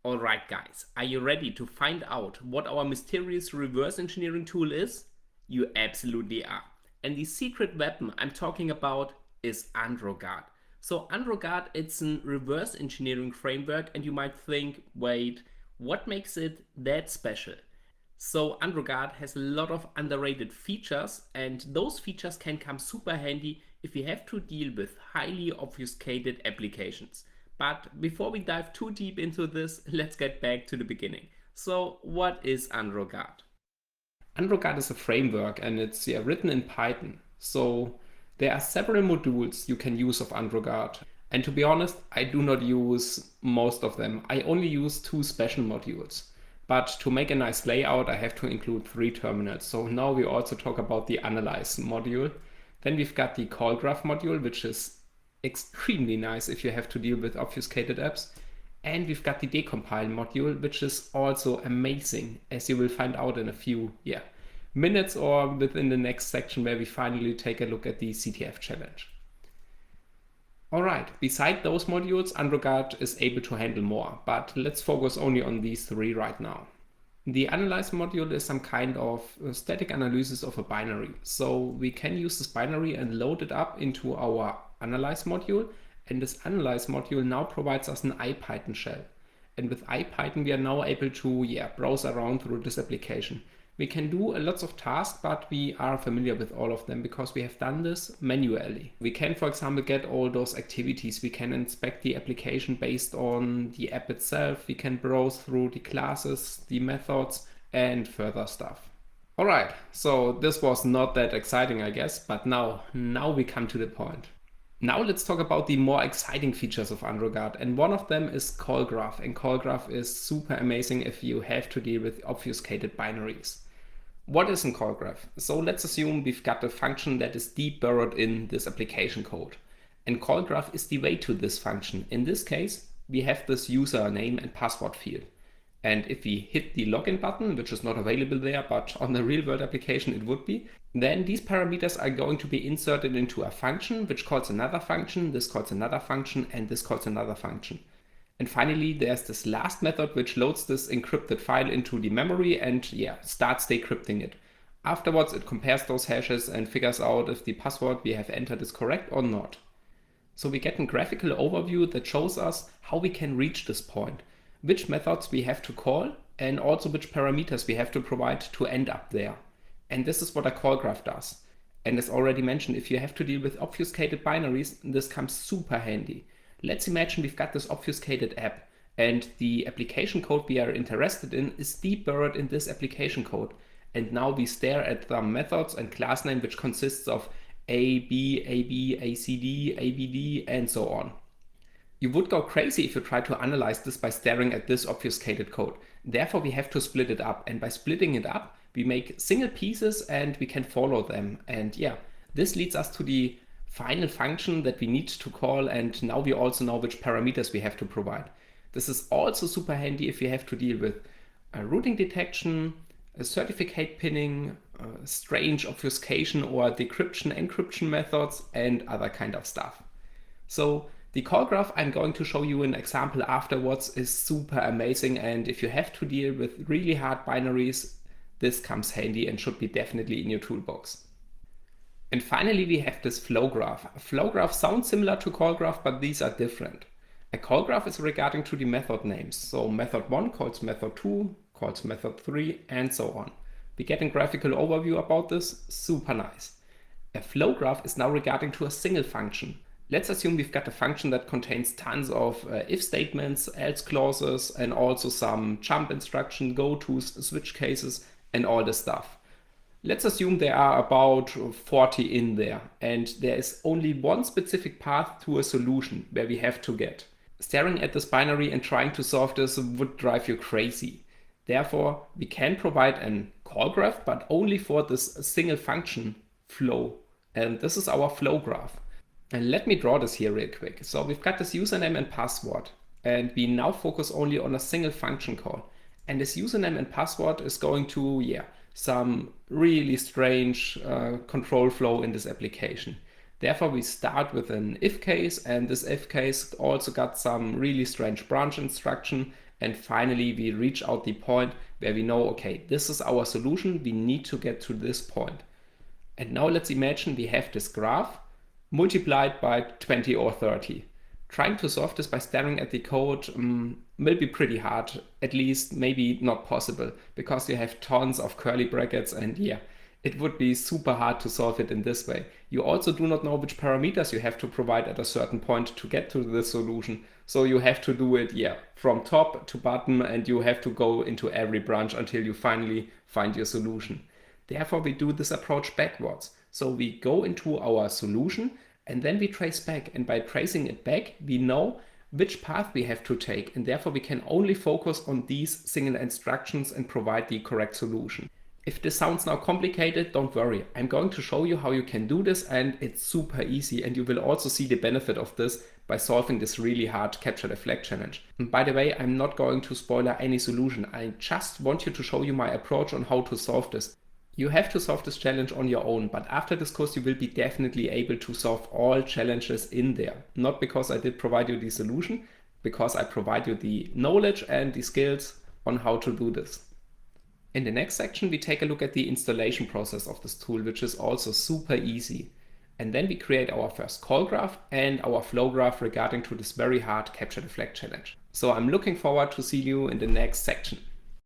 Alright guys, are you ready to find out what our mysterious reverse engineering tool is? You absolutely are. And the secret weapon I'm talking about is AndroGuard. So AndroGuard, it's a reverse engineering framework, and you might think, wait, what makes it that special? So AndroGuard has a lot of underrated features, and those features can come super handy if you have to deal with highly obfuscated applications. But before we dive too deep into this, let's get back to the beginning. So what is AndroGuard? AndroGuard is a framework, and it's written in Python. So there are several modules you can use of AndroGuard. And to be honest, I do not use most of them. I only use two special modules. But to make a nice layout, I have to include three terminals. So now we also talk about the analyze module. Then we've got the call graph module, which is extremely nice if you have to deal with obfuscated apps. And we've got the decompile module, which is also amazing, as you will find out in a few minutes or within the next section where we finally take a look at the CTF challenge. Alright, beside those modules, AndroGuard is able to handle more, but let's focus only on these three right now. The analyze module is some kind of static analysis of a binary. So we can use this binary and load it up into our analyze module, and this analyze module now provides us an IPython shell. And with IPython we are now able to browse around through this application. We can do lots of tasks, but we are familiar with all of them because we have done this manually. We can, for example, get all those activities. We can inspect the application based on the app itself. We can browse through the classes, the methods, and further stuff. All right, so this was not that exciting, I guess, but now we come to the point. Now let's talk about the more exciting features of AndroGuard, and one of them is call graph, and call graph is super amazing if you have to deal with obfuscated binaries. What is a call graph? So let's assume we've got a function that is deep burrowed in this application code. And call graph is the way to this function. In this case, we have this username and password field. And if we hit the login button, which is not available there, but on the real world application it would be, then these parameters are going to be inserted into a function, which calls another function, this calls another function, and this calls another function. And finally, there's this last method which loads this encrypted file into the memory and starts decrypting it. Afterwards, it compares those hashes and figures out if the password we have entered is correct or not. So we get a graphical overview that shows us how we can reach this point, which methods we have to call, and also which parameters we have to provide to end up there. And this is what a call graph does. And as already mentioned, if you have to deal with obfuscated binaries, this comes super handy. Let's imagine we've got this obfuscated app, and the application code we are interested in is deep buried in this application code. And now we stare at the methods and class name, which consists of A, B, AB, ACD, ABD, and so on. You would go crazy if you try to analyze this by staring at this obfuscated code. Therefore, we have to split it up, and by splitting it up, we make single pieces and we can follow them. And this leads us to the final function that we need to call, and now we also know which parameters we have to provide. This is also super handy if you have to deal with routing detection, certificate pinning, strange obfuscation or decryption, encryption methods, and other kind of stuff. So the call graph I'm going to show you an example afterwards is super amazing, and if you have to deal with really hard binaries, this comes handy and should be definitely in your toolbox. And finally, we have this flow graph. A flow graph sounds similar to call graph, but these are different. A call graph is regarding to the method names. So method 1 calls method 2, calls method 3, and so on. We get a graphical overview about this, super nice. A flow graph is now regarding to a single function. Let's assume we've got a function that contains tons of if statements, else clauses, and also some jump instruction, go-tos, switch cases, and all this stuff. Let's assume there are about 40 in there, and there is only one specific path to a solution where we have to get. Staring at this binary and trying to solve this would drive you crazy. Therefore, we can provide a call graph, but only for this single function flow. And this is our flow graph. And let me draw this here real quick. So we've got this username and password, and we now focus only on a single function call. And this username and password is going to, some really strange control flow in this application. Therefore, we start with an if case, and this if case also got some really strange branch instruction, And finally, we reach out the point where we know, okay, this is our solution. We need to get to this point. And now let's imagine we have this graph multiplied by 20 or 30. Trying to solve this by staring at the code will be pretty hard, at least maybe not possible, because you have tons of curly brackets and yeah, it would be super hard to solve it in this way. You also do not know which parameters you have to provide at a certain point to get to the solution. So you have to do it, yeah, from top to bottom, and you have to go into every branch until you finally find your solution. Therefore, we do this approach backwards. So we go into our solution and then we trace back. And by tracing it back, we know which path we have to take. And therefore, we can only focus on these single instructions and provide the correct solution. If this sounds now complicated, don't worry. I'm going to show you how you can do this, and it's super easy. And you will also see the benefit of this by solving this really hard capture the flag challenge. And by the way, I'm not going to spoiler any solution. I just want you to show you my approach on how to solve this. You have to solve this challenge on your own, but after this course you will be definitely able to solve all challenges in there. Not because I did provide you the solution, because I provide you the knowledge and the skills on how to do this. In the next section we take a look at the installation process of this tool, which is also super easy. And then we create our first call graph and our flow graph regarding to this very hard capture the flag challenge. So I'm looking forward to see you in the next section.